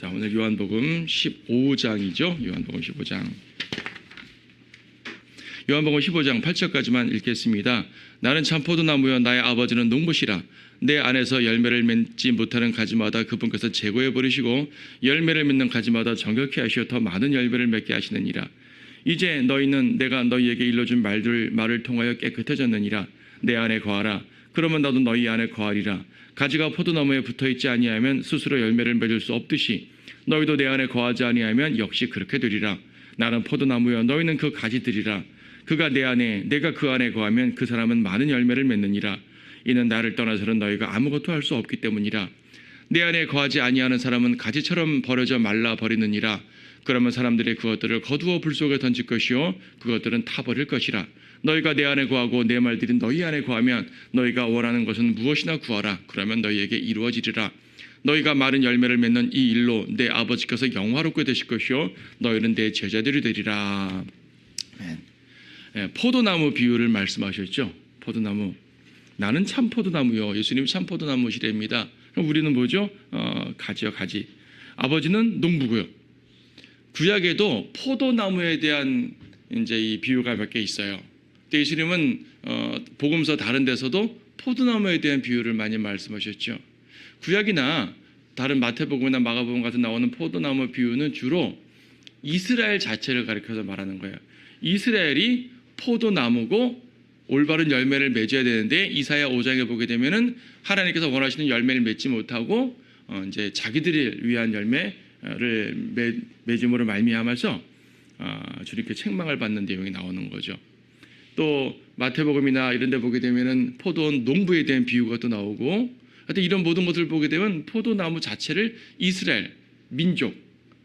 자, 오늘 요한복음 15장이죠. 요한복음 15장. 요한복음 15장 8절까지만 읽겠습니다. 나는 참 포도나무여 나의 아버지는 농부시라. 내 안에서 열매를 맺지 못하는 가지마다 그분께서 제거해 버리시고 열매를 맺는 가지마다 정결케 하시어 더 많은 열매를 맺게 하시느니라. 이제 너희는 내가 너희에게 일러준 말을 통하여 깨끗해졌느니라. 내 안에 거하라. 그러면 나도 너희 안에 거하리라. 가지가 포도나무에 붙어있지 아니하면 스스로 열매를 맺을 수 없듯이 너희도 내 안에 거하지 아니하면 역시 그렇게 되리라. 나는 포도나무여 너희는 그 가지들이라. 그가 내 안에 내가 그 안에 거하면 그 사람은 많은 열매를 맺느니라. 이는 나를 떠나서는 너희가 아무것도 할 수 없기 때문이라. 내 안에 거하지 아니하는 사람은 가지처럼 버려져 말라 버리느니라. 그러면 사람들이 그것들을 거두어 불 속에 던질 것이요 그것들은 타버릴 것이라. 너희가 내 안에 거하고 내 말들이 너희 안에 거하면 너희가 원하는 것은 무엇이나 구하라. 그러면 너희에게 이루어지리라. 너희가 많은 열매를 맺는 이 일로 내 아버지께서 영화롭게 되실 것이요 너희는 내 제자들이 되리라. 포도나무 비유를 말씀하셨죠. 포도나무. 나는 참 포도나무요. 예수님 참 포도나무시랍니다. 그럼 우리는 뭐죠? 가지요, 가지. 아버지는 농부고요. 구약에도 포도나무에 대한 이제 이 비유가 몇 개 있어요. 근데 예수님은 복음서 다른 데서도 포도나무에 대한 비유를 많이 말씀하셨죠. 구약이나 다른 마태복음이나 마가복음 같은 나오는 포도나무 비유는 주로 이스라엘 자체를 가리켜서 말하는 거예요. 이스라엘이 포도나무고 올바른 열매를 맺어야 되는데 이사야 5장에 보게 되면은 하나님께서 원하시는 열매를 맺지 못하고 이제 자기들을 위한 열매를 맺음으로 말미암아서 주님께 책망을 받는 내용이 나오는 거죠. 또 마태복음이나 이런 데 보게 되면은 포도원 농부에 대한 비유가 또 나오고 하여튼 이런 모든 것을 보게 되면 포도나무 자체를 이스라엘 민족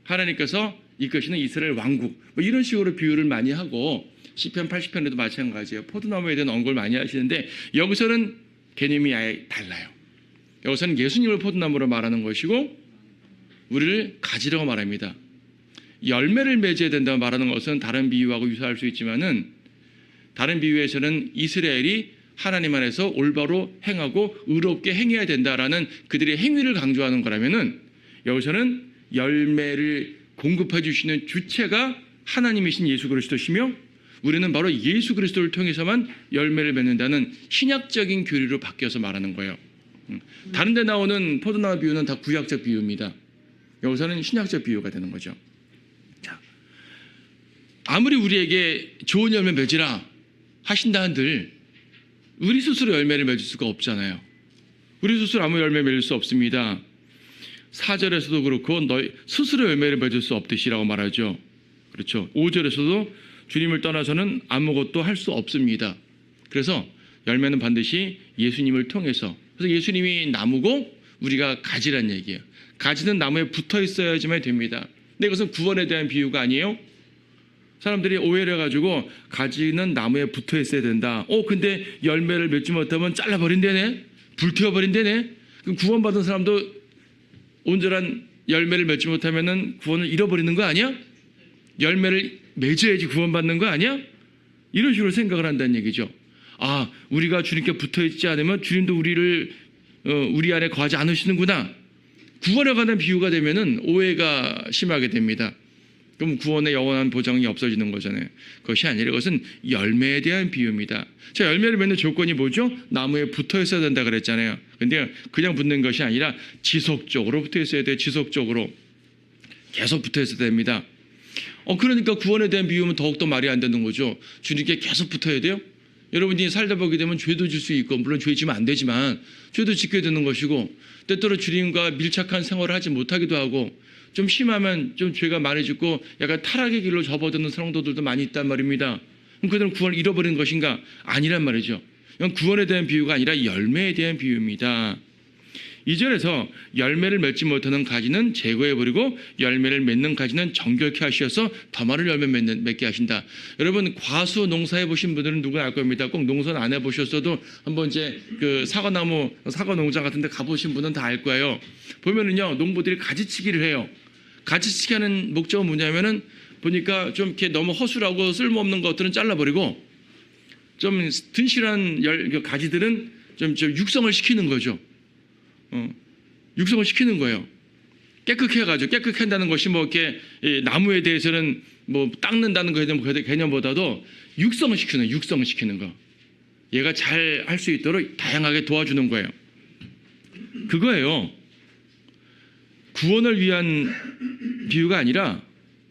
하나님께서 이끄시는 이스라엘 왕국 뭐 이런 식으로 비유를 많이 하고 시편 80편에도 마찬가지예요. 포도나무에 대한 언급을 많이 하시는데 여기서는 개념이 아예 달라요. 여기서는 예수님을 포도나무로 말하는 것이고 우리를 가지라고 말합니다. 열매를 맺어야 된다고 말하는 것은 다른 비유하고 유사할 수 있지만은 다른 비유에서는 이스라엘이 하나님 안에서 올바로 행하고 의롭게 행해야 된다라는 그들의 행위를 강조하는 거라면은 여기서는 열매를 공급해 주시는 주체가 하나님이신 예수 그리스도시며 우리는 바로 예수 그리스도를 통해서만 열매를 맺는다는 신약적인 교리로 바뀌어서 말하는 거예요. 다른 데 나오는 포도나무 비유는 다 구약적 비유입니다. 여기서는 신약적 비유가 되는 거죠. 자, 아무리 우리에게 좋은 열매 맺으라 하신다 한들 우리 스스로 열매를 맺을 수가 없잖아요. 우리 스스로 아무 열매 맺을 수 없습니다. 4절에서도 그렇고 너희 스스로 열매를 맺을 수 없듯이라고 말하죠. 그렇죠. 5절에서도 주님을 떠나서는 아무것도 할 수 없습니다. 그래서 열매는 반드시 예수님을 통해서 그래서 예수님이 나무고 우리가 가지란 얘기예요. 가지는 나무에 붙어 있어야지만 됩니다. 근데 이것은 구원에 대한 비유가 아니에요. 사람들이 오해를 해가지고 가지는 나무에 붙어 있어야 된다. 근데 열매를 맺지 못하면 잘라버린다네. 불태워버린다네. 그럼 구원받은 사람도 온전한 열매를 맺지 못하면 구원을 잃어버리는 거 아니야? 열매를 맺어야지 구원받는 거 아니야? 이런 식으로 생각을 한다는 얘기죠. 우리가 주님께 붙어있지 않으면 주님도 우리를 우리 안에 거하지 않으시는구나. 구원에 관한 비유가 되면은 오해가 심하게 됩니다. 그럼 구원의 영원한 보장이 없어지는 거잖아요. 그것이 아니라 이것은 열매에 대한 비유입니다. 자, 열매를 맺는 조건이 뭐죠? 나무에 붙어 있어야 된다 그랬잖아요. 근데 그냥 붙는 것이 아니라 지속적으로 붙어 있어야 돼요. 지속적으로. 계속 붙어 있어야 됩니다. 그러니까 구원에 대한 비유는 더욱더 말이 안 되는 거죠. 주님께 계속 붙어야 돼요. 여러분이 살다 보게 되면 죄도 질 수 있고 물론 죄 지면 안 되지만 죄도 지켜야 되는 것이고 때때로 주님과 밀착한 생활을 하지 못하기도 하고 좀 심하면 좀 죄가 많이 짓고 약간 타락의 길로 접어드는 성도들도 많이 있단 말입니다. 그럼 그들은 구원을 잃어버린 것인가? 아니란 말이죠. 이건 구원에 대한 비유가 아니라 열매에 대한 비유입니다. 2절에서 열매를 맺지 못하는 가지는 제거해버리고 열매를 맺는 가지는 정결케 하셔서 더 많은 열매 맺게 하신다. 여러분 과수 농사해 보신 분들은 누구나 알 겁니다. 꼭 농사는 안 해보셨어도 한번 이제 그 사과 농장 같은 데 가보신 분은 다 알 거예요. 보면은요 농부들이 가지치기를 해요. 가지치기 하는 목적은 뭐냐면은 보니까 좀 이렇게 너무 허술하고 쓸모없는 것들은 잘라버리고 좀 튼실한 가지들은 좀 육성을 시키는 거죠. 육성을 시키는 거예요. 깨끗해가지고 깨끗게 한다는 것이 뭐 이렇게 나무에 대해서는 뭐 닦는다는 개념보다도 육성시키는 거. 얘가 잘 할 수 있도록 다양하게 도와주는 거예요. 그거예요. 구원을 위한 비유가 아니라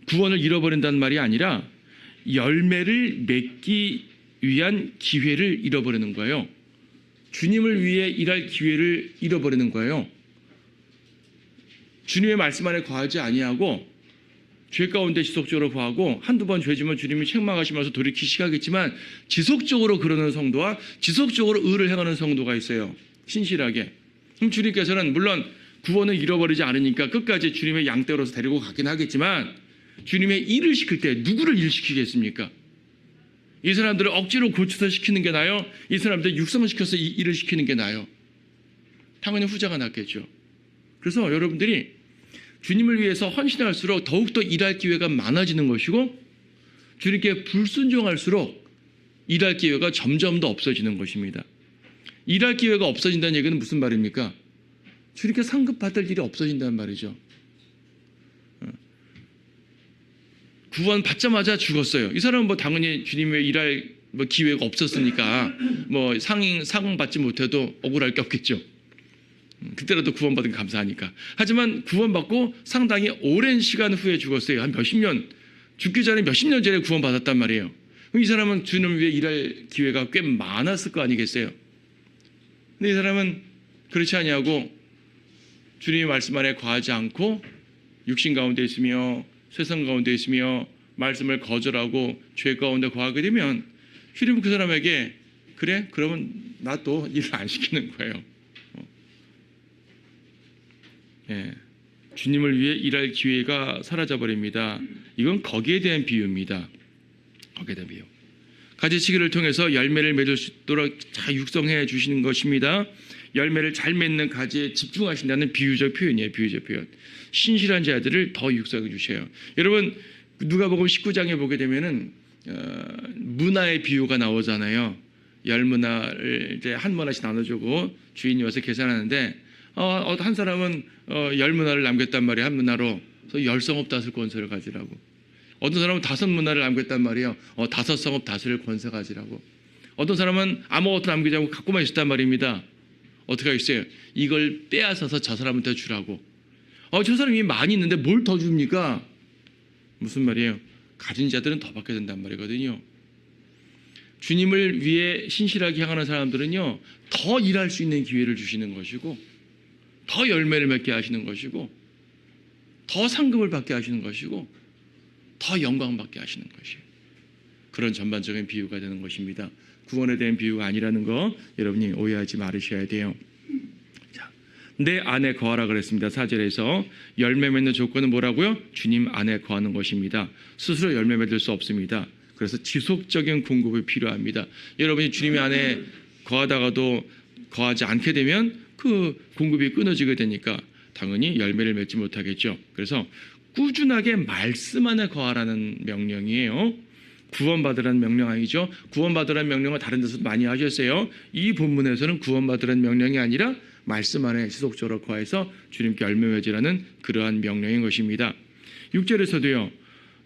구원을 잃어버린다는 말이 아니라 열매를 맺기 위한 기회를 잃어버리는 거예요. 주님을 위해 일할 기회를 잃어버리는 거예요. 주님의 말씀 안에 거하지 아니하고 죄 가운데 지속적으로 거하고 한두 번 죄지면 주님이 책망하시면서 돌이키기 시작하겠지만 지속적으로 그러는 성도와 지속적으로 의를 행하는 성도가 있어요. 신실하게. 그럼 주님께서는 물론 구원을 잃어버리지 않으니까 끝까지 주님의 양떼로서 데리고 가긴 하겠지만 주님의 일을 시킬 때 누구를 일시키겠습니까? 이 사람들을 억지로 고쳐서 시키는 게 나아요? 이 사람들 육성시켜서 이 일을 시키는 게 나아요? 당연히 후자가 낫겠죠. 그래서 여러분들이 주님을 위해서 헌신할수록 더욱더 일할 기회가 많아지는 것이고 주님께 불순종할수록 일할 기회가 점점 더 없어지는 것입니다. 일할 기회가 없어진다는 얘기는 무슨 말입니까? 주님께 상급받을 일이 없어진다는 말이죠. 구원 받자마자 죽었어요. 이 사람은 뭐 당연히 주님의 일할 뭐 기회가 없었으니까 뭐 상응 받지 못해도 억울할 게 없겠죠. 그때라도 구원받은 게 감사하니까. 하지만 구원받고 상당히 오랜 시간 후에 죽었어요. 한 몇십 년, 죽기 전에 몇십 년 전에 구원받았단 말이에요. 그럼 이 사람은 주님을 위해 일할 기회가 꽤 많았을 거 아니겠어요? 근데 이 사람은 그렇지 아니하고 주님의 말씀 안에 거하지 않고 육신 가운데 있으며 세상 가운데 있으며 말씀을 거절하고 죄 가운데 거하게 되면 주님은 그 사람에게 그래? 그러면 나 또 일을 안 시키는 거예요. 예, 주님을 위해 일할 기회가 사라져버립니다. 이건 거기에 대한 비유입니다. 거기에 대한 비유. 가지치기를 통해서 열매를 맺을 수 있도록 잘 육성해 주시는 것입니다. 열매를 잘 맺는 가지에 집중하신다는 비유적 표현이에요. 비유적 표현. 신실한 자들을 더 육성해 주셔요. 여러분 누가복음 19장에 보게 되면은 문화의 비유가 나오잖아요. 열 문화를 이제 한 문화씩 나눠주고 주인이 와서 계산하는데 한 사람은 열 문화를 남겼단 말이에요. 한 문화로. 그래서 열 성읍 다스릴 권세를 가지라고. 어떤 사람은 5 문화를 남겼단 말이에요. 5 성읍 다스릴 권세 가지라고. 어떤 사람은 아무것도 남기지 않고 갖고만 있었단 말입니다. 어떻게 하겠어요? 이걸 빼앗아서 저 사람한테 주라고. 저 사람이 많이 있는데 뭘 더 줍니까? 무슨 말이에요? 가진 자들은 더 받게 된단 말이거든요. 주님을 위해 신실하게 향하는 사람들은요, 더 일할 수 있는 기회를 주시는 것이고, 더 열매를 맺게 하시는 것이고, 더 상급을 받게 하시는 것이고, 더 영광 받게 하시는 것이에요. 그런 전반적인 비유가 되는 것입니다. 구원에 대한 비유가 아니라는 거 여러분이 오해하지 말으셔야 돼요. 자, 내 안에 거하라 그랬습니다. 4절에서 열매 맺는 조건은 뭐라고요? 주님 안에 거하는 것입니다. 스스로 열매 맺을 수 없습니다. 그래서 지속적인 공급이 필요합니다. 여러분이 주님 안에 거하다가도 거하지 않게 되면 그 공급이 끊어지게 되니까 당연히 열매를 맺지 못하겠죠. 그래서 꾸준하게 말씀 안에 거하라는 명령이에요. 구원받으라는 명령 아니죠. 구원받으라는 명령을 다른 데서 많이 하셨어요. 이 본문에서는 구원받으라는 명령이 아니라 말씀 안에 지속적으로 거해서 주님께 열매 맺으라는 그러한 명령인 것입니다. 6절에서도요.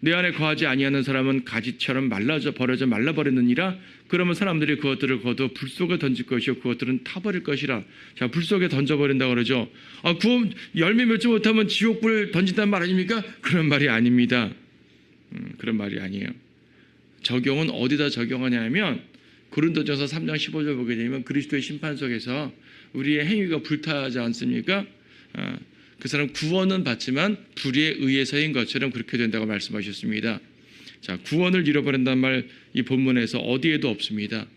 내 안에 거하지 아니하는 사람은 가지처럼 버려져 말라버리느니라. 그러면 사람들이 그것들을 거둬 불 속에 던질 것이요 그것들은 타버릴 것이라. 자, 불 속에 던져버린다 그러죠. 구원 열매 맺지 못하면 지옥불 던진다는 말 아닙니까? 그런 말이 아닙니다. 그런 말이 아니에요. 적용은 어디다 적용하냐면 고린도전서 3장 15절 보게 되면 그리스도의 심판 속에서 우리의 행위가 불타지 않습니까? 그 사람 구원은 받지만 불의에 의해서인 것처럼 그렇게 된다고 말씀하셨습니다. 자, 구원을 잃어버린다는 말 이 본문에서 어디에도 없습니다.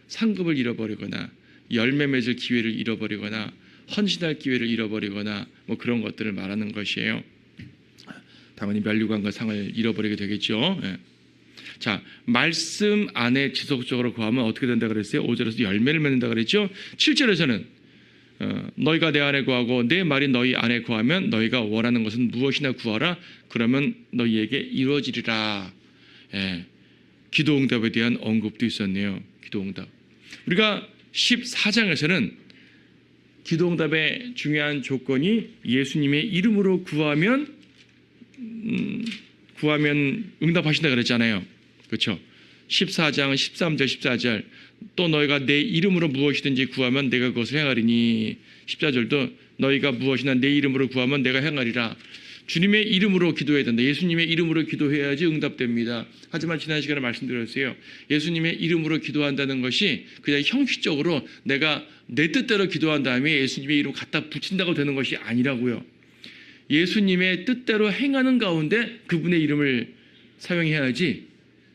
상급을 잃어버리거나 열매 맺을 기회를 잃어버리거나 헌신할 기회를 잃어버리거나 뭐 그런 것들을 말하는 것이에요. 당연히 면류관과 상을 잃어버리게 되겠죠. 예. 자, 말씀 안에 지속적으로 거하면 어떻게 된다 그랬어요? 5절에서 열매를 맺는다 그랬죠. 7절에서는 너희가 내 안에 거하고 내 말이 너희 안에 거하면 너희가 원하는 것은 무엇이나 구하라. 그러면 너희에게 이루어지리라. 예. 기도응답에 대한 언급도 있었네요. 기도응답. 우리가 14장에서는 기도 응답의 중요한 조건이 예수님의 이름으로 구하면 응답하신다 그랬잖아요. 그렇죠? 14장 13절 14절 또 너희가 내 이름으로 무엇이든지 구하면 내가 그것을 행하리니 14절도 너희가 무엇이나 내 이름으로 구하면 내가 행하리라. 주님의 이름으로 기도해야 된다. 예수님의 이름으로 기도해야지 응답됩니다. 하지만 지난 시간에 말씀드렸어요. 예수님의 이름으로 기도한다는 것이 그냥 형식적으로 내가 내 뜻대로 기도한 다음에 예수님의 이름 갖다 붙인다고 되는 것이 아니라고요. 예수님의 뜻대로 행하는 가운데 그분의 이름을 사용해야지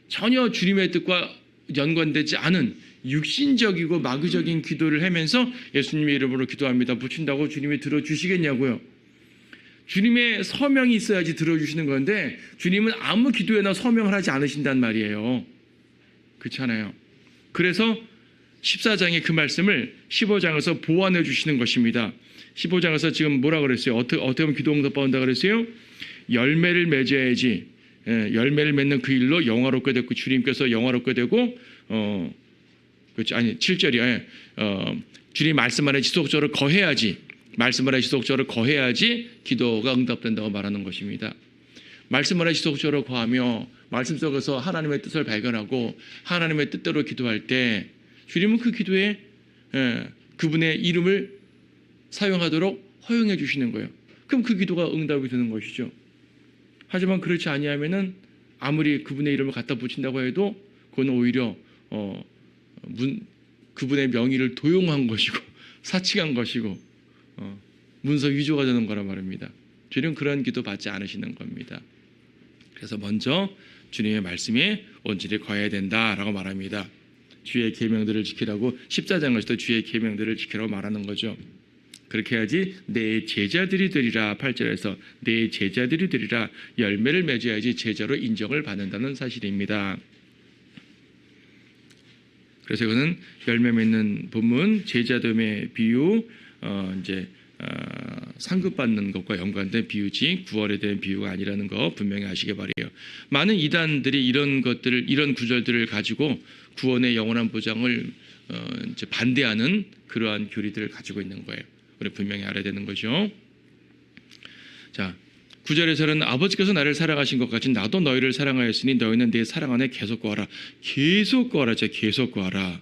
전혀 주님의 뜻과 연관되지 않은 육신적이고 마귀적인 기도를 하면서 예수님의 이름으로 기도합니다 붙인다고 주님이 들어주시겠냐고요. 주님의 서명이 있어야지 들어주시는 건데 주님은 아무 기도에나 서명을 하지 않으신단 말이에요. 그렇잖아요. 그래서 14장의 그 말씀을 15장에서 보완해 주시는 것입니다. 15장에서 지금 뭐라 그랬어요? 어떻게 하면 기도 응답 받는다 그랬어요? 열매를 맺어야지. 열매를 맺는 그 일로 영화롭게 되고 주님께서 영화롭게 되고 그렇지 아니 7절이야. 주님 말씀 안에 지속적으로 거해야지. 말씀 안에 지속적으로 거해야지 기도가 응답된다고 말하는 것입니다. 말씀 안에 지속적으로 거하며 말씀 속에서 하나님의 뜻을 발견하고 하나님의 뜻대로 기도할 때 주님은 그 기도에 그분의 이름을 사용하도록 허용해 주시는 거예요. 그럼 그 기도가 응답이 되는 것이죠. 하지만 그렇지 아니하면은 아무리 그분의 이름을 갖다 붙인다고 해도 그건 오히려 그분의 명의를 도용한 것이고 사칭한 것이고 문서 위조가 되는 거란 말입니다. 주님은 그런 기도 받지 않으시는 겁니다. 그래서 먼저 주님의 말씀에 온전히 거해야 된다라고 말합니다. 주의 계명들을 지키라고 14장에서도 주의 계명들을 지키라고 말하는 거죠. 그렇게 해야지 내 제자들이 되리라. 8절에서 내 제자들이 되리라. 열매를 맺어야지 제자로 인정을 받는다는 사실입니다. 그래서 이거는 열매 맺는 본문 제자됨의 비유 상급받는 것과 연관된 비유지 구원에 대한 비유가 아니라는 거 분명히 아시기 바라요. 많은 이단들이 이런 구절들을 가지고 구원의 영원한 보장을 반대하는 그러한 교리들을 가지고 있는 거예요. 우리 분명히 알아야 되는 거죠. 자, 9절에서는 아버지께서 나를 사랑하신 것 같이 나도 너희를 사랑하였으니 너희는 내 사랑 안에 계속 거하라. 계속 거하라. 계속 거하라.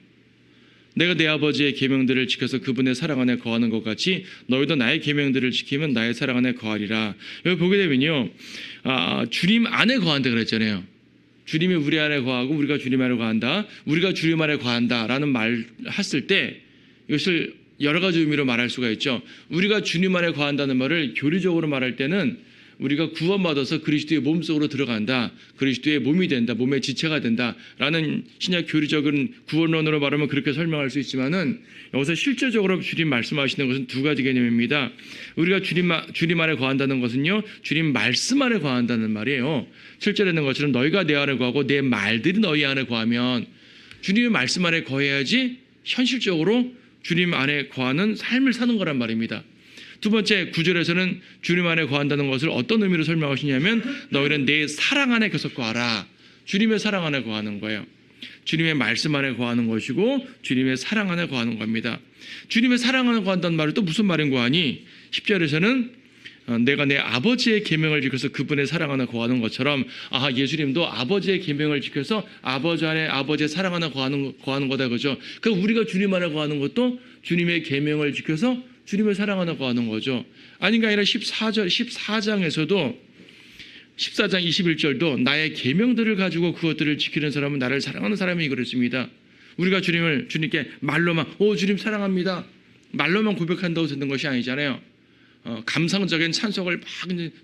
내가 내 아버지의 계명들을 지켜서 그분의 사랑 안에 거하는 것 같이 너희도 나의 계명들을 지키면 나의 사랑 안에 거하리라. 여기 보게 되면요, 주님 안에 거한다 그랬잖아요. 주님이 우리 안에 거하고 우리가 주님 안에 거한다. 우리가 주님 안에 거한다라는 말 했을 때 이것을 여러 가지 의미로 말할 수가 있죠. 우리가 주님 안에 거한다는 말을 교리적으로 말할 때는 우리가 구원받아서 그리스도의 몸속으로 들어간다. 그리스도의 몸이 된다. 몸의 지체가 된다라는 신약 교리적인 구원론으로 말하면 그렇게 설명할 수 있지만은 여기서 실제적으로 주님 말씀하시는 것은 두 가지 개념입니다. 우리가 주님 안에 거한다는 것은요, 주님 말씀 안에 거한다는 말이에요. 7절에 있는 것처럼 너희가 내 안에 거하고 내 말들이 너희 안에 거하면 주님의 말씀 안에 거해야지 현실적으로 주님 안에 거하는 삶을 사는 거란 말입니다. 두 번째 9절에서는 주님 안에 거한다는 것을 어떤 의미로 설명하시냐면 너희는 내 사랑 안에 계속 거하라. 주님의 사랑 안에 거하는 거예요. 주님의 말씀 안에 거하는 것이고 주님의 사랑 안에 거하는 겁니다. 주님의 사랑 안에 거한다는 말은 또 무슨 말인고 하니 10절에서는 내가 내 아버지의 계명을 지켜서 그분의 사랑 안에 거하는 것처럼 예수님도 아버지의 계명을 지켜서 아버지 안에 아버지의 사랑 안에 거하는 거다 그죠. 그러니까 우리가 주님 안에 거하는 것도 주님의 계명을 지켜서 주님을 사랑하는 거하는 거죠. 아닌가 아니라 14장에서도 14장 21절도 나의 계명들을 가지고 그것들을 지키는 사람은 나를 사랑하는 사람이 그랬습니다. 우리가 주님께 말로만 주님 사랑합니다. 말로만 고백한다고 되는 것이 아니잖아요. 감상적인 찬송을 막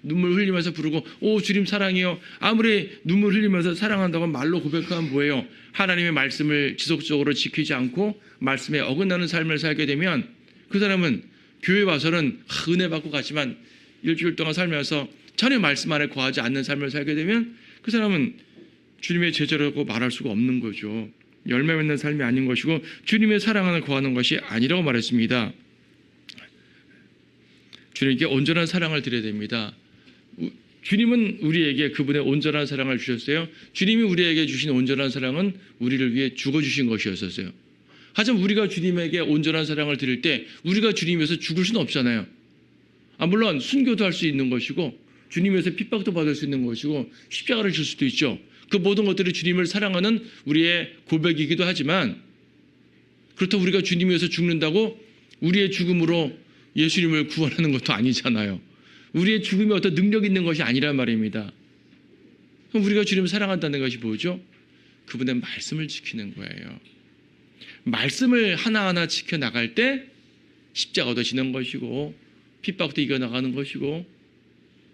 눈물 흘리면서 부르고 주님 사랑해요. 아무리 눈물 흘리면서 사랑한다고 말로 고백하면 뭐예요? 하나님의 말씀을 지속적으로 지키지 않고 말씀에 어긋나는 삶을 살게 되면 그 사람은 교회 와서는 은혜 받고 가지만 일주일 동안 살면서 전혀 말씀 안에 거하지 않는 삶을 살게 되면 그 사람은 주님의 제자라고 말할 수가 없는 거죠. 열매 맺는 삶이 아닌 것이고 주님의 사랑 안에 거하는 것이 아니라고 말했습니다. 주님께 온전한 사랑을 드려야 됩니다. 주님은 우리에게 그분의 온전한 사랑을 주셨어요. 주님이 우리에게 주신 온전한 사랑은 우리를 위해 죽어주신 것이었어요. 하지만 우리가 주님에게 온전한 사랑을 드릴 때 우리가 주님 위해서 죽을 수는 없잖아요. 물론 순교도 할 수 있는 것이고 주님 위해서 핍박도 받을 수 있는 것이고 십자가를 질 수도 있죠. 그 모든 것들이 주님을 사랑하는 우리의 고백이기도 하지만 그렇다고 우리가 주님 위해서 죽는다고 우리의 죽음으로 예수님을 구원하는 것도 아니잖아요. 우리의 죽음이 어떤 능력 있는 것이 아니란 말입니다. 그럼 우리가 주님을 사랑한다는 것이 뭐죠? 그분의 말씀을 지키는 거예요. 말씀을 하나하나 지켜나갈 때 십자가도 지는 것이고 핍박도 이겨나가는 것이고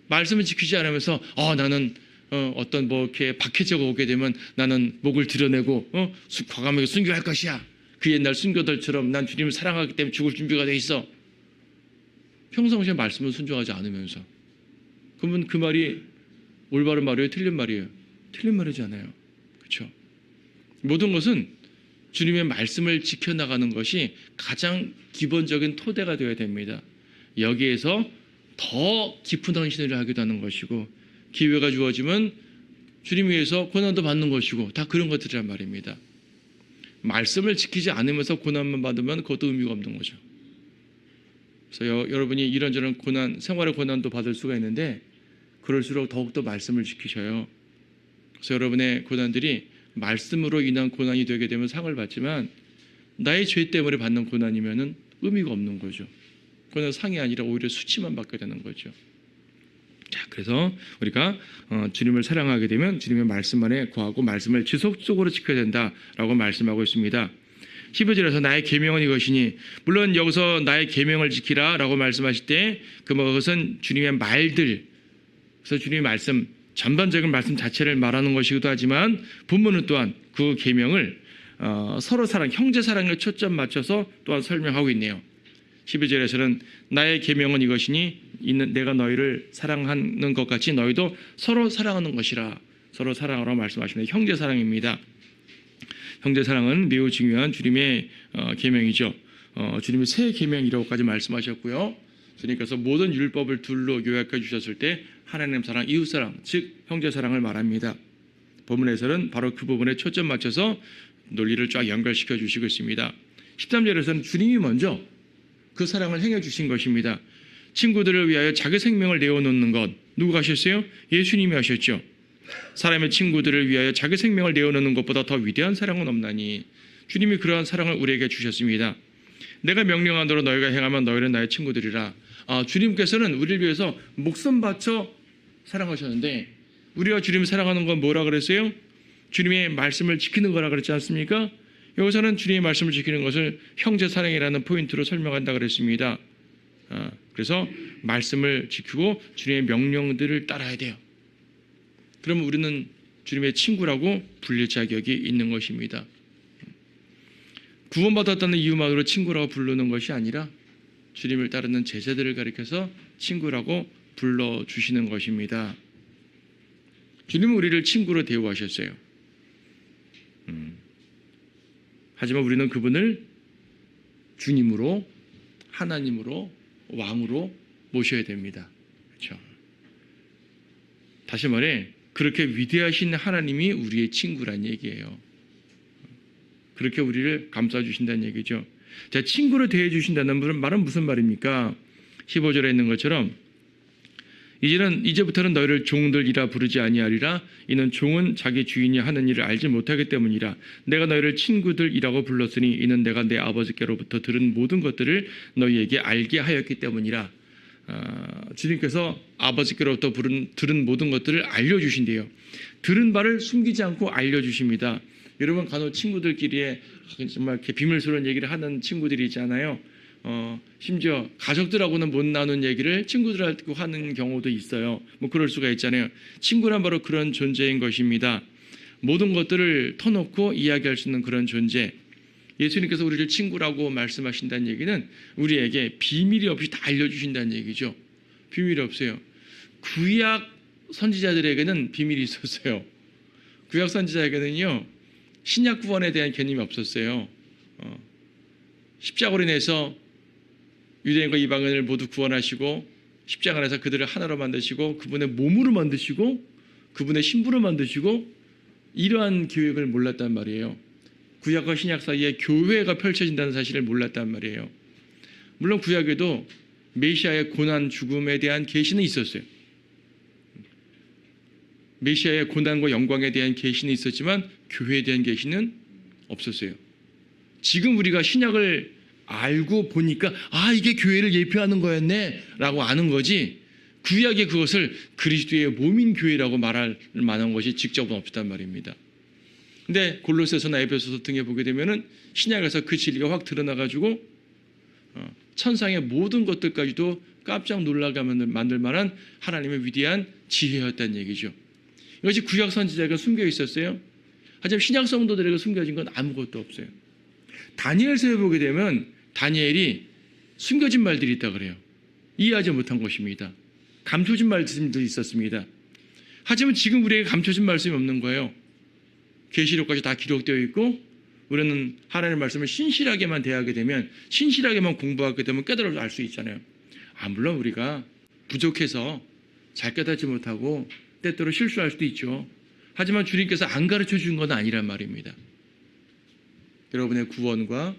말씀을 지키지 않으면서 나는 어떤 이렇게 박해자가 오게 되면 나는 목을 드러내고 과감하게 순교할 것이야. 그 옛날 순교들처럼 난 주님을 사랑하기 때문에 죽을 준비가 돼 있어. 평상시에 말씀을 순종하지 않으면서 그러면 그 말이 올바른 말이에요? 틀린 말이에요? 틀린 말이지 않아요. 그렇죠? 모든 것은 주님의 말씀을 지켜나가는 것이 가장 기본적인 토대가 되어야 됩니다. 여기에서 더 깊은 헌신을 하기도 하는 것이고 기회가 주어지면 주님 위해서 고난도 받는 것이고 다 그런 것들이란 말입니다. 말씀을 지키지 않으면서 고난만 받으면 그것도 의미가 없는 거죠. 그래서 여러분이 이런저런 고난, 생활의 고난도 받을 수가 있는데 그럴수록 더욱더 말씀을 지키셔요. 그래서 여러분의 고난들이 말씀으로 인한 고난이 되게 되면 상을 받지만 나의 죄 때문에 받는 고난이면은 의미가 없는 거죠. 그건 상이 아니라 오히려 수치만 받게 되는 거죠. 자, 그래서 우리가 주님을 사랑하게 되면 주님의 말씀 안에 거하고 말씀을 지속적으로 지켜야 된다라고 말씀하고 있습니다. 12절에서 나의 계명은 이것이니, 물론 여기서 나의 계명을 지키라라고 말씀하실 때 그것은 주님의 말들, 그래서 주님의 말씀, 전반적인 말씀 자체를 말하는 것이기도 하지만 본문은 또한 그 계명을 서로 사랑, 형제 사랑에 초점 맞춰서 또한 설명하고 있네요. 12절에서는 나의 계명은 이것이니 내가 너희를 사랑하는 것 같이 너희도 서로 사랑하는 것이라. 서로 사랑하라고 말씀하십니다. 형제 사랑입니다. 형제 사랑은 매우 중요한 주님의 계명이죠. 주님의 새 계명이라고까지 말씀하셨고요. 주님께서 모든 율법을 둘로 요약해 주셨을 때 하나님 사랑, 이웃 사랑, 즉 형제 사랑을 말합니다. 본문에서는 바로 그 부분에 초점 맞춰서 논리를 쫙 연결시켜 주시고 있습니다. 13절에서는 주님이 먼저 그 사랑을 행해 주신 것입니다. 친구들을 위하여 자기 생명을 내어놓는 것, 누가 하셨어요? 예수님이 하셨죠. 사람의 친구들을 위하여 자기 생명을 내어놓는 것보다 더 위대한 사랑은 없나니, 주님이 그러한 사랑을 우리에게 주셨습니다. 내가 명령한 대로 너희가 행하면 너희는 나의 친구들이라. 주님께서는 우리를 위해서 목숨 바쳐 사랑하셨는데, 우리가 주님을 사랑하는 건 뭐라 그랬어요? 주님의 말씀을 지키는 거라 그랬지 않습니까? 여기서는 주님의 말씀을 지키는 것을 형제 사랑이라는 포인트로 설명한다 그랬습니다. 그래서 말씀을 지키고 주님의 명령들을 따라야 돼요. 그러면 우리는 주님의 친구라고 불릴 자격이 있는 것입니다. 구원받았다는 이유만으로 친구라고 부르는 것이 아니라 주님을 따르는 제자들을 가리켜서 친구라고 불러주시는 것입니다. 주님은 우리를 친구로 대우하셨어요. 하지만 우리는 그분을 주님으로, 하나님으로, 왕으로 모셔야 됩니다. 그렇죠? 다시 말해, 그렇게 위대하신 하나님이 우리의 친구란 얘기예요. 그렇게 우리를 감싸주신다는 얘기죠. 자, 친구로 대해주신다는 말은 무슨 말입니까? 15절에 있는 것처럼 이제부터는 너희를 종들이라 부르지 아니하리라. 이는 종은 자기 주인이 하는 일을 알지 못하기 때문이라. 내가 너희를 친구들이라고 불렀으니 이는 내가 내 아버지께로부터 들은 모든 것들을 너희에게 알게 하였기 때문이라. 주님께서 아버지께로부터 들은 모든 것들을 알려주신대요. 들은 바를 숨기지 않고 알려주십니다. 여러분 간혹 친구들끼리에 정말 이렇게 비밀스러운 얘기를 하는 친구들이 있잖아요. 심지어 가족들하고는 못 나눈 얘기를 친구들하고 하는 경우도 있어요. 뭐 그럴 수가 있잖아요. 친구란 바로 그런 존재인 것입니다. 모든 것들을 터놓고 이야기할 수 있는 그런 존재. 예수님께서 우리를 친구라고 말씀하신다는 얘기는 우리에게 비밀이 없이 다 알려주신다는 얘기죠. 비밀이 없어요. 구약 선지자들에게는 비밀이 있었어요. 구약 선지자에게는요, 신약 구원에 대한 개념이 없었어요. 십자가로 인해서 유대인과 이방인을 모두 구원하시고 십자가 안에서 그들을 하나로 만드시고 그분의 몸으로 만드시고 그분의 신부로 만드시고 이러한 계획을 몰랐단 말이에요. 구약과 신약 사이에 교회가 펼쳐진다는 사실을 몰랐단 말이에요. 물론 구약에도 메시아의 고난, 죽음에 대한 계시는 있었어요. 메시아의 고난과 영광에 대한 계시는 있었지만 교회에 대한 계시는 없었어요. 지금 우리가 신약을 알고 보니까 이게 교회를 예표하는 거였네 라고 아는 거지, 구약에 그것을 그리스도의 몸인 교회라고 말할 만한 것이 직접은 없단 말입니다. 근데 골로새서나 에베소서 등에 보게 되면은 신약에서 그 진리가 확 드러나가지고 천상의 모든 것들까지도 깜짝 놀라게 만들 만한 하나님의 위대한 지혜였다는 얘기죠. 이것이 구약 선지자에게 숨겨 있었어요. 하지만 신약 성도들에게 숨겨진 건 아무것도 없어요. 다니엘서에 보게 되면 다니엘이 숨겨진 말들이 있다 그래요. 이해하지 못한 것입니다. 감춰진 말씀들이 있었습니다. 하지만 지금 우리에게 감춰진 말씀이 없는 거예요. 계시록까지 다 기록되어 있고 우리는 하나님의 말씀을 신실하게만 대하게 되면, 신실하게만 공부하게 되면 깨달아 알 수 있잖아요. 물론 우리가 부족해서 잘 깨닫지 못하고 때때로 실수할 수도 있죠. 하지만 주님께서 안 가르쳐 준 건 아니란 말입니다. 여러분의 구원과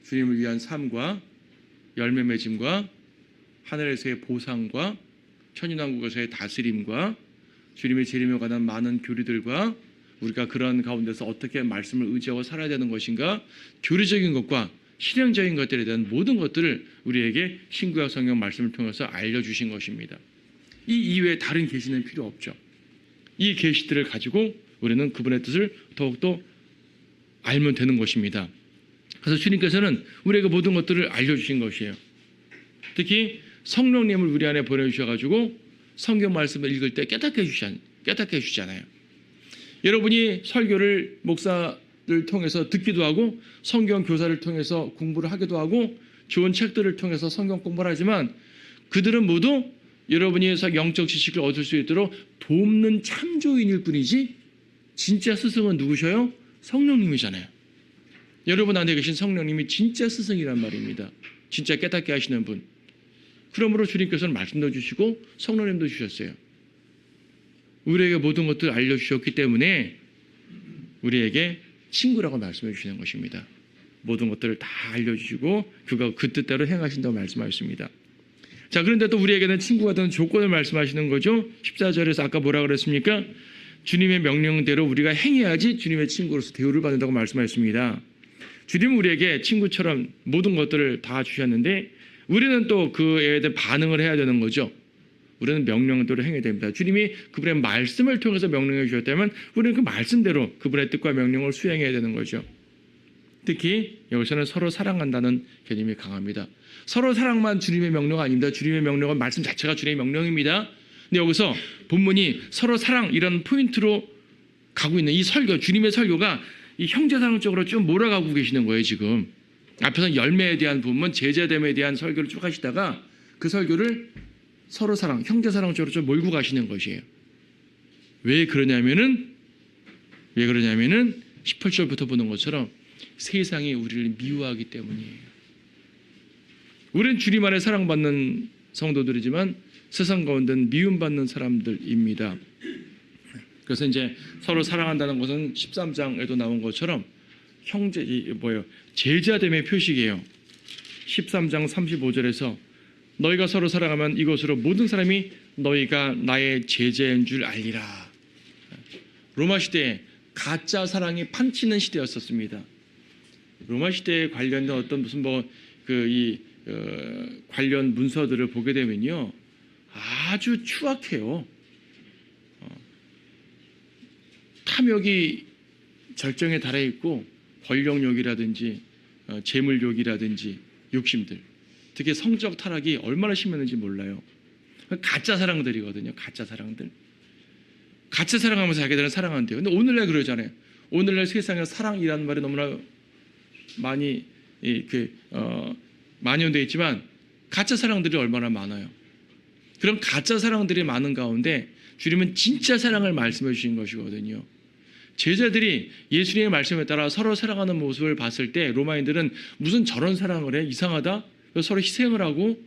주님을 위한 삶과 열매 맺음과 하늘에서의 보상과 천인왕국에서의 다스림과 주님의 재림에 관한 많은 교리들과 우리가 그런 가운데서 어떻게 말씀을 의지하고 살아야 되는 것인가, 교리적인 것과 실행적인 것들에 대한 모든 것들을 우리에게 신구약 성경 말씀을 통해서 알려주신 것입니다. 이 이외에 다른 계시는 필요 없죠. 이 계시들을 가지고 우리는 그분의 뜻을 더욱더 알면 되는 것입니다. 그래서 주님께서는 우리에게 모든 것들을 알려주신 것이에요. 특히 성령님을 우리 안에 보내주셔가지고 성경 말씀을 읽을 때 깨닫게 해주시잖아요. 여러분이 설교를 목사를 통해서 듣기도 하고 성경 교사를 통해서 공부를 하기도 하고 좋은 책들을 통해서 성경 공부를 하지만 그들은 모두 여러분이 영적 지식을 얻을 수 있도록 돕는 참조인일 뿐이지 진짜 스승은 누구셔요? 성령님이잖아요. 여러분 안에 계신 성령님이 진짜 스승이란 말입니다. 진짜 깨닫게 하시는 분. 그러므로 주님께서는 말씀도 주시고 성령님도 주셨어요. 우리에게 모든 것들을 알려주셨기 때문에 우리에게 친구라고 말씀해 주시는 것입니다. 모든 것들을 다 알려주시고 그가 그 뜻대로 행하신다고 말씀하셨습니다. 자, 그런데 또 우리에게는 친구가 되는 조건을 말씀하시는 거죠. 14절에서 아까 뭐라 그랬습니까? 주님의 명령대로 우리가 행해야지 주님의 친구로서 대우를 받는다고 말씀하셨습니다. 주님은 우리에게 친구처럼 모든 것들을 다 주셨는데 우리는 또 그에 대한 반응을 해야 되는 거죠. 우리는 명령대로 행해야 됩니다. 주님이 그분의 말씀을 통해서 명령해 주셨다면 우리는 그 말씀대로 그분의 뜻과 명령을 수행해야 되는 거죠. 특히 여기서는 서로 사랑한다는 개념이 강합니다. 서로 사랑만 주님의 명령 아닙니다. 주님의 명령은 말씀 자체가 주님의 명령입니다. 근데 여기서 본문이 서로 사랑 이런 포인트로 가고 있는 이 설교, 주님의 설교가 이 형제사랑 쪽으로 좀 몰아가고 계시는 거예요. 지금 앞에서는 열매에 대한 부분, 제자됨에 대한 설교를 쭉 하시다가 그 설교를 서로 사랑, 형제사랑 쪽으로 좀 몰고 가시는 것이에요. 왜 그러냐면은 18절부터 보는 것처럼 세상이 우리를 미워하기 때문이에요. 우리는 주님 안에 사랑받는 성도들이지만 세상 가운데는 미움받는 사람들입니다. 그래서 이제 서로 사랑한다는 것은 13장에도 나온 것처럼 제자됨의 표식이에요. 13장 35절에서 너희가 서로 사랑하면 이것으로 모든 사람이 너희가 나의 제자인 줄 알리라. 로마 시대에 가짜 사랑이 판치는 시대였었습니다. 로마 시대에 관련된 어떤 무슨 관련 문서들을 보게 되면요, 아주 추악해요. 탐욕이 절정에 달해 있고 권력욕이라든지 재물욕이라든지 욕심들, 특히 성적 타락이 얼마나 심했는지 몰라요. 가짜 사랑들이거든요. 가짜 사랑들. 가짜 사랑하면서 자기들은 사랑한대요. 근데 오늘날 그러잖아요. 오늘날 세상에 사랑이라는 말이 너무나 많이 만연되어 있지만 가짜 사랑들이 얼마나 많아요. 그런 가짜 사랑들이 많은 가운데 주님은 진짜 사랑을 말씀해 주신 것이거든요. 제자들이 예수님의 말씀에 따라 서로 사랑하는 모습을 봤을 때 로마인들은 무슨 저런 사랑을 해? 이상하다? 서로 희생을 하고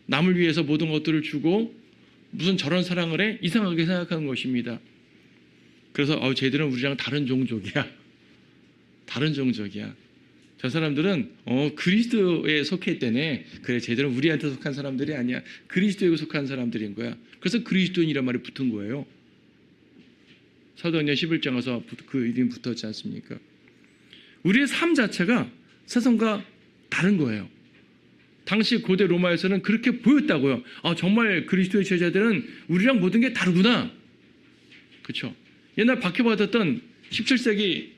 남을 위해서 모든 것들을 주고 무슨 저런 사랑을 해? 이상하게 생각하는 것입니다. 그래서 쟤들은 우리랑 다른 종족이야. 다른 종족이야. 저 사람들은 그리스도에 속했다네. 그래, 쟤들은 우리한테 속한 사람들이 아니야. 그리스도에 속한 사람들인 거야. 그래서 그리스도인이란 말이 붙은 거예요. 사도행전 11장 가서 그 이름이 붙었지 않습니까? 우리의 삶 자체가 세상과 다른 거예요. 당시 고대 로마에서는 그렇게 보였다고요. 정말 그리스도의 제자들은 우리랑 모든 게 다르구나. 그렇죠? 옛날 박해받았던 17세기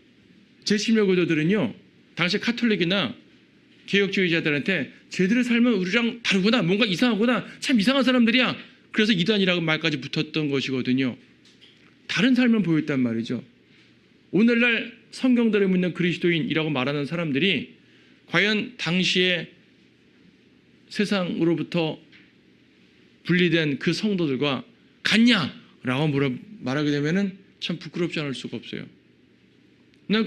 제16교도들은요, 당시 카톨릭이나 개혁주의자들한테 쟤들의 삶은 우리랑 다르구나, 뭔가 이상하구나, 참 이상한 사람들이야. 그래서 이단이라고 말까지 붙었던 것이거든요. 다른 삶을 보였단 말이죠. 오늘날 성경대로 믿는 그리스도인이라고 말하는 사람들이 과연 당시에 세상으로부터 분리된 그 성도들과 같냐라고 말하게 되면은 참 부끄럽지 않을 수가 없어요.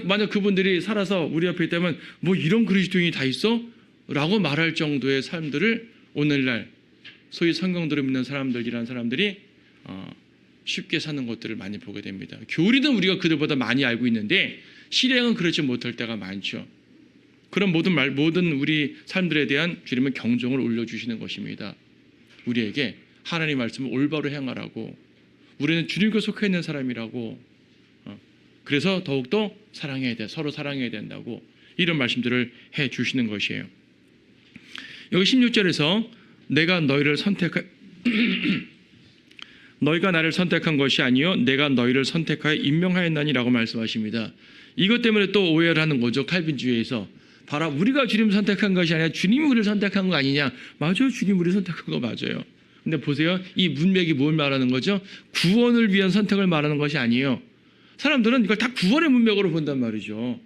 만약 그분들이 살아서 우리 앞에 있다면 뭐 이런 그리스도인이 다 있어? 라고 말할 정도의 삶들을 오늘날 소위 성경대로 믿는 사람들이라는 사람들이 쉽게 사는 것들을 많이 보게 됩니다. 교리는 우리가 그들보다 많이 알고 있는데 실행은 그렇지 못할 때가 많죠. 그런 모든 우리 삶들에 대한 주님은 경종을 올려주시는 것입니다. 우리에게 하나님 말씀을 올바로 행하라고, 우리는 주님께 속해 있는 사람이라고, 그래서 더욱더 사랑해야 돼, 서로 사랑해야 된다고 이런 말씀들을 해주시는 것이에요. 여기 16절에서 내가 너희를 너희가 나를 선택한 것이 아니요 내가 너희를 선택하여 임명하였나니라고 말씀하십니다. 이것 때문에 또 오해를 하는 거죠. 칼빈주의에서. 봐라, 우리가 주님 선택한 것이 아니라 주님이 우리를 선택한 거 아니냐. 맞아요, 주님 우리를 선택한 거 맞아요. 근데 보세요, 이 문맥이 뭘 말하는 거죠? 구원을 위한 선택을 말하는 것이 아니에요. 사람들은 이걸 다 구원의 문맥으로 본단 말이죠.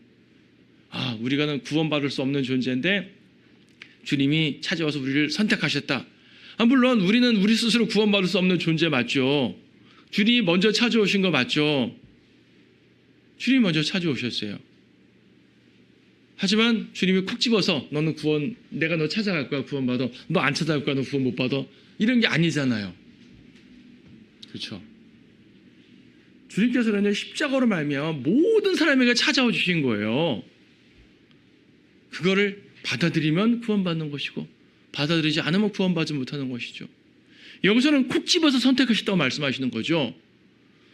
우리가는 구원받을 수 없는 존재인데 주님이 찾아와서 우리를 선택하셨다. 물론 우리는 우리 스스로 구원받을 수 없는 존재 맞죠. 주님이 먼저 찾아오신 거 맞죠. 주님이 먼저 찾아오셨어요. 하지만 주님이 콕 집어서 너는 내가 너 찾아갈 거야, 구원받아. 너 안 찾아갈 거야, 너 구원 못 받아. 이런 게 아니잖아요. 그렇죠? 주님께서는 십자가로 말미암아 모든 사람에게 찾아와 주신 거예요. 그거를 받아들이면 구원받는 것이고 받아들이지 않으면 구원받지 못하는 것이죠. 여기서는 콕 집어서 선택하셨다고 말씀하시는 거죠.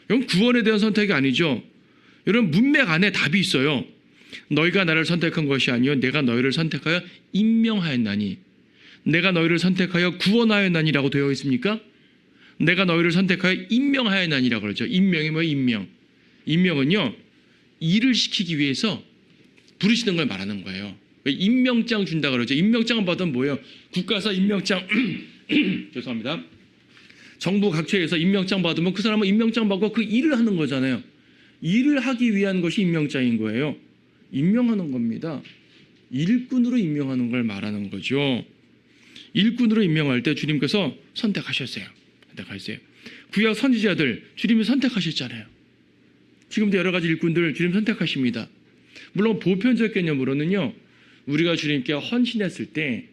이건 구원에 대한 선택이 아니죠. 이런 문맥 안에 답이 있어요. 너희가 나를 선택한 것이 아니요 내가 너희를 선택하여 임명하였나니. 내가 너희를 선택하여 구원하였나니라고 되어 있습니까? 내가 너희를 선택하여 임명하였나니라고 그러죠. 임명이 뭐예요? 임명. 임명은요, 일을 시키기 위해서 부르시는 걸 말하는 거예요. 임명장 준다 그러죠. 임명장은 받으면 뭐예요? 국가에서 임명장 죄송합니다. 정부 각처에서 임명장 받으면 그 사람은 임명장 받고 그 일을 하는 거잖아요. 일을 하기 위한 것이 임명장인 거예요. 임명하는 겁니다. 일꾼으로 임명하는 걸 말하는 거죠. 일꾼으로 임명할 때 주님께서 선택하셨어요. 구약 선지자들 주님이 선택하셨잖아요. 지금도 여러 가지 일꾼들 주님 선택하십니다. 물론 보편적 개념으로는요, 우리가 주님께 헌신했을 때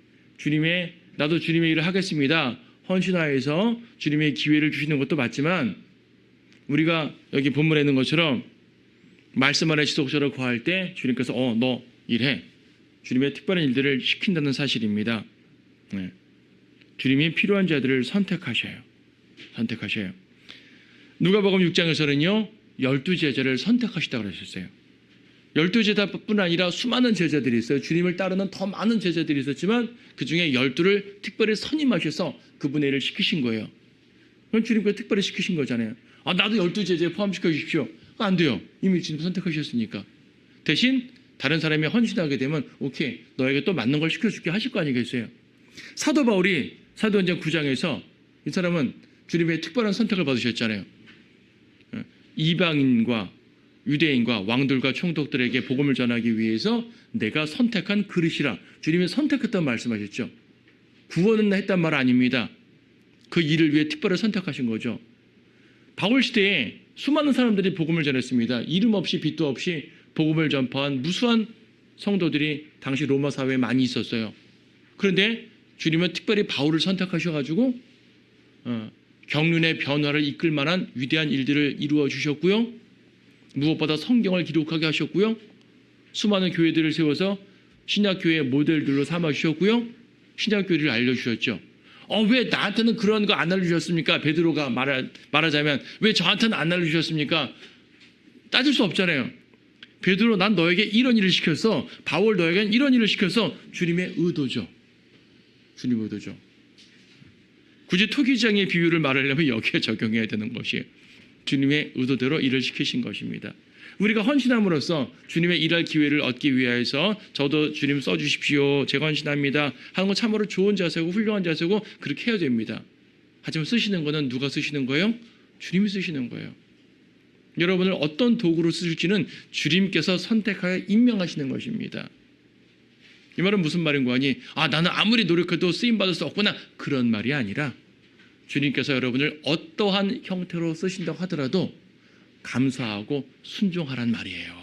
나도 주님의 일을 하겠습니다, 헌신하여서 주님의 기회를 주시는 것도 맞지만, 우리가 여기 본문에 있는 것처럼 말씀 안에 지속적으로 거할 때 주님께서 너 일해, 주님의 특별한 일들을 시킨다는 사실입니다. 주님이 필요한 자들을 선택하셔요. 누가복음 6장에서는요 12제자를 선택하시다고 그러셨어요. 12제자뿐 아니라 수많은 제자들이 있어요. 주님을 따르는 더 많은 제자들이 있었지만 그 중에 12를 특별히 선임하셔서 그분의 일을 시키신 거예요. 그럼 주님께서 특별히 시키신 거잖아요. 나도 12제자에 포함시켜 주십시오. 안 돼요. 이미 주님 선택하셨으니까. 대신 다른 사람이 헌신하게 되면 오케이, 너에게 또 맞는 걸 시켜줄게 하실 거 아니겠어요. 사도 바울이 사도행전 9장에서 이 사람은 주님의 특별한 선택을 받으셨잖아요. 이방인과 유대인과 왕들과 총독들에게 복음을 전하기 위해서 내가 선택한 그릇이라 주님이 선택했다고 말씀하셨죠. 구원은 했단 말 아닙니다. 그 일을 위해 특별히 선택하신 거죠. 바울 시대에 수많은 사람들이 복음을 전했습니다. 이름 없이 빛도 없이 복음을 전파한 무수한 성도들이 당시 로마 사회에 많이 있었어요. 그런데 주님은 특별히 바울을 선택하셔가지고 경륜의 변화를 이끌 만한 위대한 일들을 이루어 주셨고요. 무엇보다 성경을 기록하게 하셨고요. 수많은 교회들을 세워서 신약교회의 모델들로 삼아 주셨고요. 신약교회를 알려주셨죠. 왜 나한테는 그런 거 안 알려주셨습니까? 베드로가 말하자면 왜 저한테는 안 알려주셨습니까? 따질 수 없잖아요. 베드로, 난 너에게 이런 일을 시켰어. 바울, 너에게는 이런 일을 시켰어. 주님의 의도죠. 주님의 의도죠. 굳이 토기장의 비유를 말하려면 여기에 적용해야 되는 것이에요. 주님의 의도대로 일을 시키신 것입니다. 우리가 헌신함으로써 주님의 일할 기회를 얻기 위해서 저도 주님 써주십시오. 제가 헌신합니다. 하는 건 참으로 좋은 자세고 훌륭한 자세고 그렇게 해야 됩니다. 하지만 쓰시는 거는 누가 쓰시는 거예요? 주님이 쓰시는 거예요. 여러분을 어떤 도구로 쓰실지는 주님께서 선택하여 임명하시는 것입니다. 이 말은 무슨 말인가 하니 나는 아무리 노력해도 쓰임받을 수 없구나. 그런 말이 아니라 주님께서 여러분을 어떠한 형태로 쓰신다고 하더라도 감사하고 순종하란 말이에요.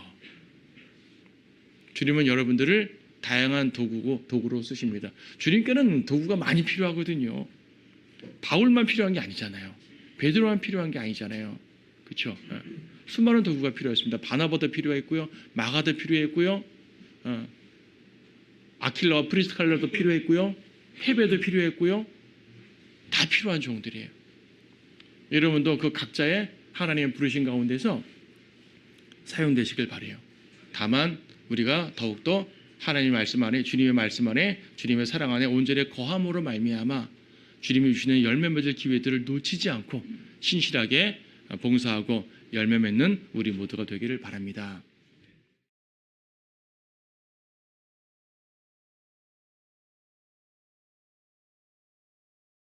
주님은 여러분들을 다양한 도구로 쓰십니다. 주님께는 도구가 많이 필요하거든요. 바울만 필요한 게 아니잖아요. 베드로만 필요한 게 아니잖아요. 그렇죠? 수많은 도구가 필요했습니다. 바나바도 필요했고요. 마가도 필요했고요. 아킬라와 프리스칼라도 필요했고요. 헤베도 필요했고요. 다 필요한 종들이에요. 여러분도 그 각자의 하나님의 부르신 가운데서 사용되시길 바라요. 다만 우리가 더욱더 하나님의 말씀 안에, 주님의 말씀 안에, 주님의 사랑 안에 온전히 거함으로 말미암아 주님이 주시는 열매 맺을 기회들을 놓치지 않고 신실하게 봉사하고 열매 맺는 우리 모두가 되기를 바랍니다.